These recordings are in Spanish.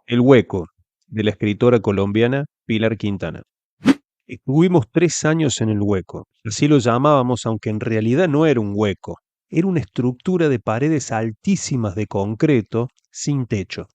El hueco, de la escritora colombiana Pilar Quintana. Estuvimos 3 años en el hueco, así lo llamábamos, aunque en realidad no era un hueco, era una estructura de paredes altísimas de concreto, sin techo.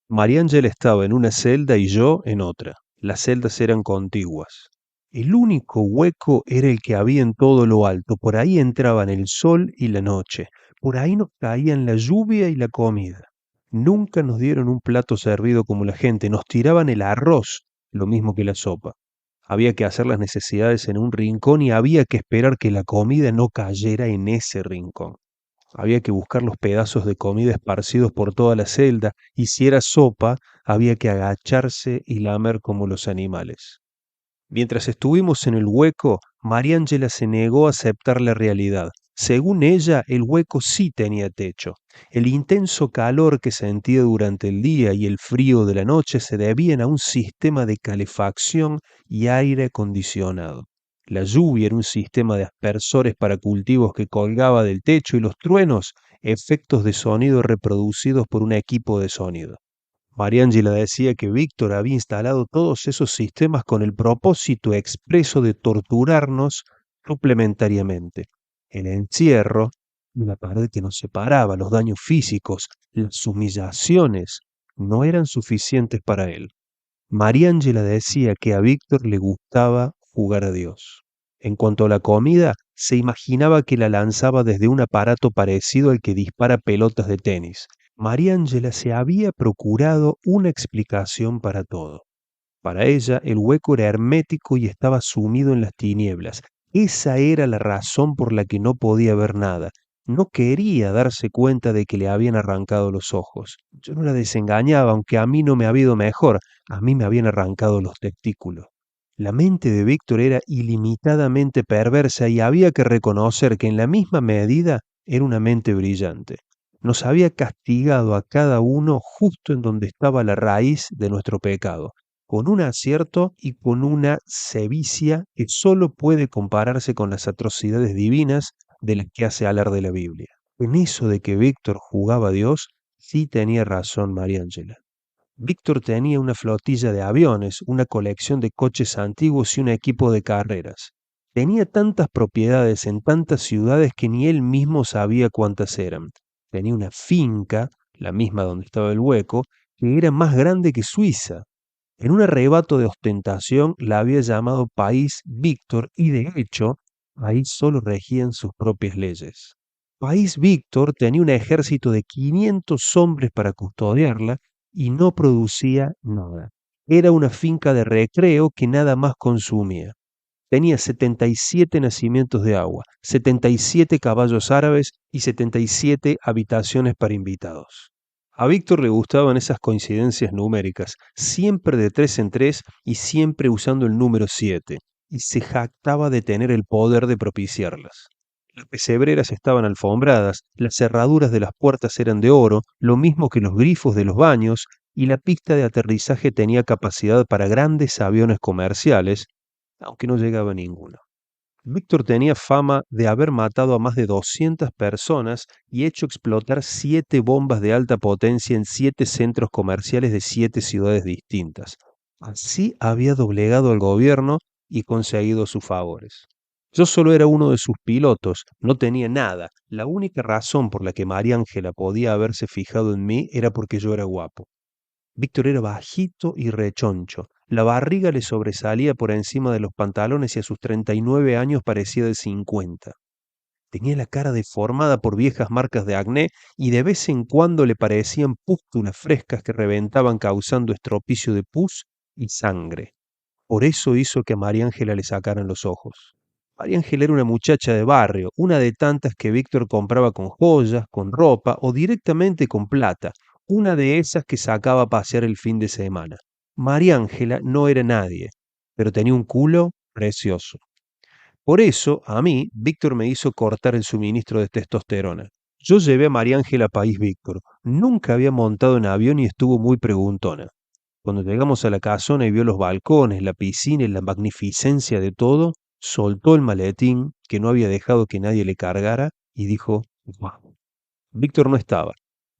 Mariángela estaba en una celda y yo en otra. Las celdas eran contiguas. El único hueco era el que había en todo lo alto, por ahí entraban el sol y la noche, por ahí nos caían la lluvia y la comida. Nunca nos dieron un plato servido como la gente, nos tiraban el arroz, lo mismo que la sopa. Había que hacer las necesidades en un rincón y había que esperar que la comida no cayera en ese rincón. Había que buscar los pedazos de comida esparcidos por toda la celda, y si era sopa, había que agacharse y lamer como los animales. Mientras estuvimos en el hueco, Mariángela se negó a aceptar la realidad. Según ella, el hueco sí tenía techo. El intenso calor que sentía durante el día y el frío de la noche se debían a un sistema de calefacción y aire acondicionado. La lluvia era un sistema de aspersores para cultivos que colgaba del techo, y los truenos, efectos de sonido reproducidos por un equipo de sonido. Mariángela decía que Víctor había instalado todos esos sistemas con el propósito expreso de torturarnos suplementariamente. El encierro, la pared que nos separaba, los daños físicos, las humillaciones, no eran suficientes para él. Mariángela decía que a Víctor le gustaba jugar a Dios. En cuanto a la comida, se imaginaba que la lanzaba desde un aparato parecido al que dispara pelotas de tenis. Mariángela se había procurado una explicación para todo. Para ella, el hueco era hermético y estaba sumido en las tinieblas. Esa era la razón por la que no podía ver nada. No quería darse cuenta de que le habían arrancado los ojos. Yo no la desengañaba, aunque a mí no me había ido mejor. A mí me habían arrancado los testículos. La mente de Víctor era ilimitadamente perversa, y había que reconocer que en la misma medida era una mente brillante. Nos había castigado a cada uno justo en donde estaba la raíz de nuestro pecado, con un acierto y con una sevicia que solo puede compararse con las atrocidades divinas de las que hace alarde la Biblia. En eso de que Víctor jugaba a Dios, sí tenía razón Mariángela. Víctor tenía una flotilla de aviones, una colección de coches antiguos y un equipo de carreras. Tenía tantas propiedades en tantas ciudades que ni él mismo sabía cuántas eran. Tenía una finca, la misma donde estaba el hueco, que era más grande que Suiza. En un arrebato de ostentación la había llamado País Víctor, y de hecho ahí solo regían sus propias leyes. País Víctor tenía un ejército de 500 hombres para custodiarla y no producía nada. Era una finca de recreo que nada más consumía. Tenía 77 nacimientos de agua, 77 caballos árabes y 77 habitaciones para invitados. A Víctor le gustaban esas coincidencias numéricas, siempre de 3 en 3 y siempre usando el número 7, y se jactaba de tener el poder de propiciarlas. Las pesebreras estaban alfombradas, las cerraduras de las puertas eran de oro, lo mismo que los grifos de los baños, y la pista de aterrizaje tenía capacidad para grandes aviones comerciales, aunque no llegaba ninguno. Víctor tenía fama de haber matado a más de 200 personas y hecho explotar 7 bombas de alta potencia en 7 centros comerciales de 7 ciudades distintas. Así había doblegado al gobierno y conseguido sus favores. Yo solo era uno de sus pilotos, no tenía nada. La única razón por la que María Ángela podía haberse fijado en mí era porque yo era guapo. Víctor era bajito y rechoncho. La barriga le sobresalía por encima de los pantalones y a sus 39 años parecía de 50. Tenía la cara deformada por viejas marcas de acné y de vez en cuando le parecían pústulas frescas que reventaban causando estropicio de pus y sangre. Por eso hizo que a María Ángela le sacaran los ojos. María Ángela era una muchacha de barrio, una de tantas que Víctor compraba con joyas, con ropa o directamente con plata, una de esas que sacaba a pasear el fin de semana. María Ángela no era nadie, pero tenía un culo precioso. Por eso, a mí, Víctor me hizo cortar el suministro de testosterona. Yo llevé a María Ángela a País Víctor. Nunca había montado en avión y estuvo muy preguntona. Cuando llegamos a la casona y vio los balcones, la piscina y la magnificencia de todo, soltó el maletín que no había dejado que nadie le cargara y dijo, "Guau". Víctor no estaba.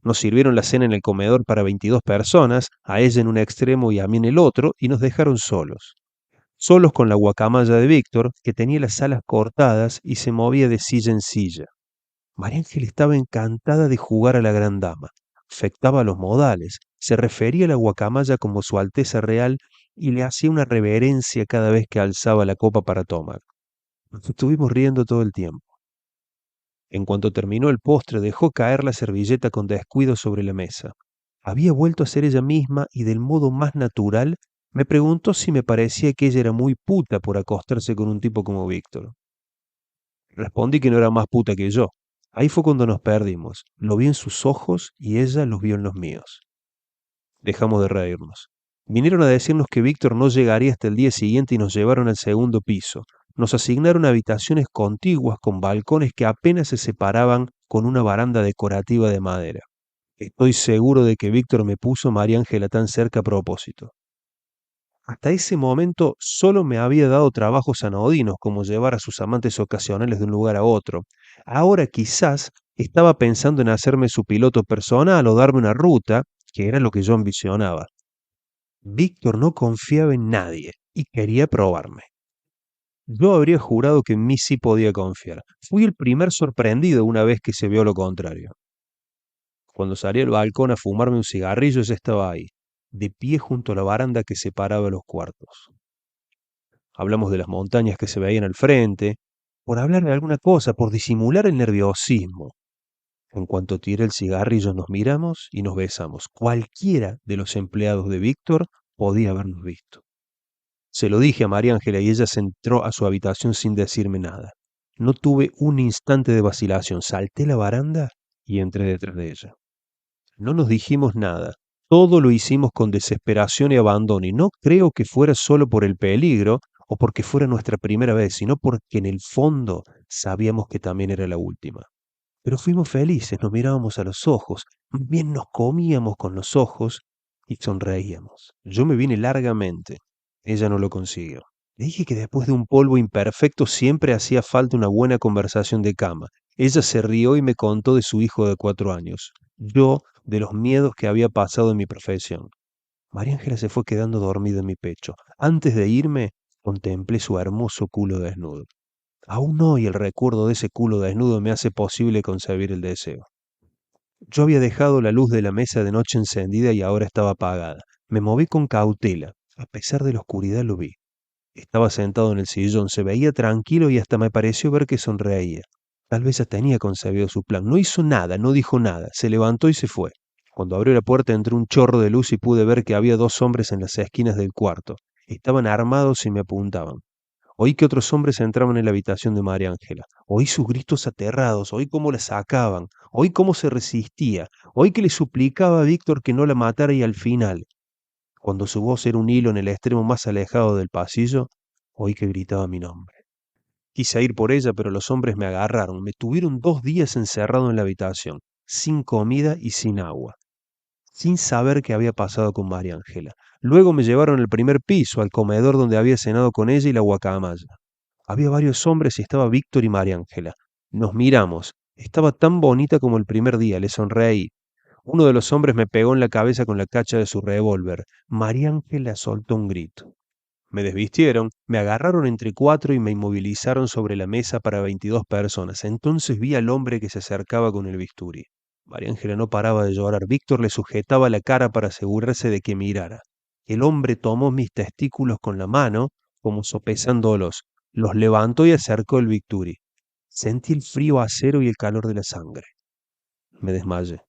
Nos sirvieron la cena en el comedor para 22 personas, a ella en un extremo y a mí en el otro, y nos dejaron solos. Solos con la guacamaya de Víctor, que tenía las alas cortadas y se movía de silla en silla. María Ángel estaba encantada de jugar a la gran dama. Afectaba los modales, se refería a la guacamaya como su Alteza Real y le hacía una reverencia cada vez que alzaba la copa para tomar. Nos estuvimos riendo todo el tiempo. En cuanto terminó el postre, dejó caer la servilleta con descuido sobre la mesa. Había vuelto a ser ella misma y del modo más natural me preguntó si me parecía que ella era muy puta por acostarse con un tipo como Víctor. Respondí que no era más puta que yo. Ahí fue cuando nos perdimos. Lo vi en sus ojos y ella los vio en los míos. Dejamos de reírnos. Vinieron a decirnos que Víctor no llegaría hasta el día siguiente y nos llevaron al segundo piso. Nos asignaron habitaciones contiguas con balcones que apenas se separaban con una baranda decorativa de madera. Estoy seguro de que Víctor me puso María Ángela tan cerca a propósito. Hasta ese momento solo me había dado trabajos anodinos, como llevar a sus amantes ocasionales de un lugar a otro. Ahora quizás estaba pensando en hacerme su piloto personal o darme una ruta, que era lo que yo ambicionaba. Víctor no confiaba en nadie y quería probarme. Yo habría jurado que en mí sí podía confiar. Fui el primer sorprendido una vez que se vio lo contrario. Cuando salí al balcón a fumarme un cigarrillo, ella estaba ahí, de pie junto a la baranda que separaba los cuartos. Hablamos de las montañas que se veían al frente, por hablar de alguna cosa, por disimular el nerviosismo. En cuanto tiré el cigarrillo nos miramos y nos besamos. Cualquiera de los empleados de Víctor podía habernos visto. Se lo dije a María Ángela y ella se entró a su habitación sin decirme nada. No tuve un instante de vacilación. Salté la baranda y entré detrás de ella. No nos dijimos nada. Todo lo hicimos con desesperación y abandono, y no creo que fuera solo por el peligro o porque fuera nuestra primera vez, sino porque en el fondo sabíamos que también era la última. Pero fuimos felices, nos mirábamos a los ojos, más bien nos comíamos con los ojos y sonreíamos. Yo me vine largamente, ella no lo consiguió. Le dije que después de un polvo imperfecto siempre hacía falta una buena conversación de cama. Ella se rió y me contó de su hijo de 4 años. Yo de los miedos que había pasado en mi profesión. María Ángela se fue quedando dormida en mi pecho. Antes de irme, contemplé su hermoso culo desnudo. Aún hoy el recuerdo de ese culo desnudo me hace posible concebir el deseo. Yo había dejado la luz de la mesa de noche encendida y ahora estaba apagada. Me moví con cautela. A pesar de la oscuridad lo vi. Estaba sentado en el sillón, se veía tranquilo y hasta me pareció ver que sonreía. Tal vez ya tenía concebido su plan. No hizo nada, no dijo nada. Se levantó y se fue. Cuando abrió la puerta entró un chorro de luz y pude ver que había dos hombres en las esquinas del cuarto. Estaban armados y me apuntaban. Oí que otros hombres entraban en la habitación de María Ángela. Oí sus gritos aterrados, oí cómo la sacaban, oí cómo se resistía, oí que le suplicaba a Víctor que no la matara y al final, cuando su voz era un hilo en el extremo más alejado del pasillo, oí que gritaba mi nombre. Quise ir por ella, pero los hombres me agarraron. Me tuvieron 2 días encerrado en la habitación, sin comida y sin agua, sin saber qué había pasado con María Ángela. Luego me llevaron al primer piso, al comedor donde había cenado con ella y la guacamaya. Había varios hombres y estaba Víctor y María Ángela. Nos miramos. Estaba tan bonita como el primer día, le sonreí. Uno de los hombres me pegó en la cabeza con la cacha de su revólver. María Ángela soltó un grito. Me desvistieron, me agarraron entre cuatro y me inmovilizaron sobre la mesa para 22 personas. Entonces vi al hombre que se acercaba con el bisturí. María Ángela no paraba de llorar. Víctor le sujetaba la cara para asegurarse de que mirara. El hombre tomó mis testículos con la mano, como sopesándolos. Los levantó y acercó el bisturí. Sentí el frío acero y el calor de la sangre. Me desmayé.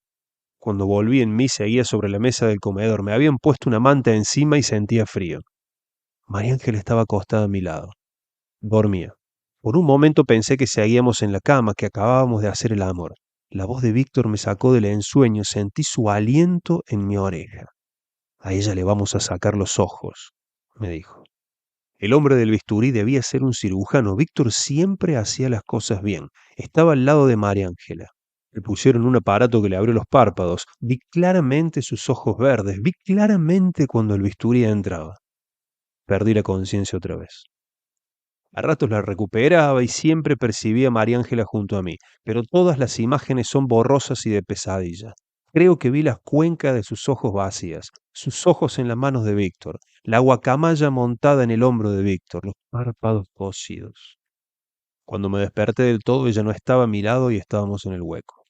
Cuando volví en mí seguía sobre la mesa del comedor. Me habían puesto una manta encima y sentía frío. María Ángela estaba acostada a mi lado. Dormía. Por un momento pensé que seguíamos en la cama, que acabábamos de hacer el amor. La voz de Víctor me sacó del ensueño, sentí su aliento en mi oreja. A ella le vamos a sacar los ojos, me dijo. El hombre del bisturí debía ser un cirujano. Víctor siempre hacía las cosas bien. Estaba al lado de María Ángela. Le pusieron un aparato que le abrió los párpados. Vi claramente sus ojos verdes. Vi claramente cuando el bisturí entraba. Perdí la conciencia otra vez. A ratos la recuperaba y siempre percibía a María Ángela junto a mí, pero todas las imágenes son borrosas y de pesadilla. Creo que vi las cuencas de sus ojos vacías, sus ojos en las manos de Víctor, la guacamaya montada en el hombro de Víctor, los párpados cosidos. Cuando me desperté del todo, ella no estaba a mi lado y estábamos en el hueco.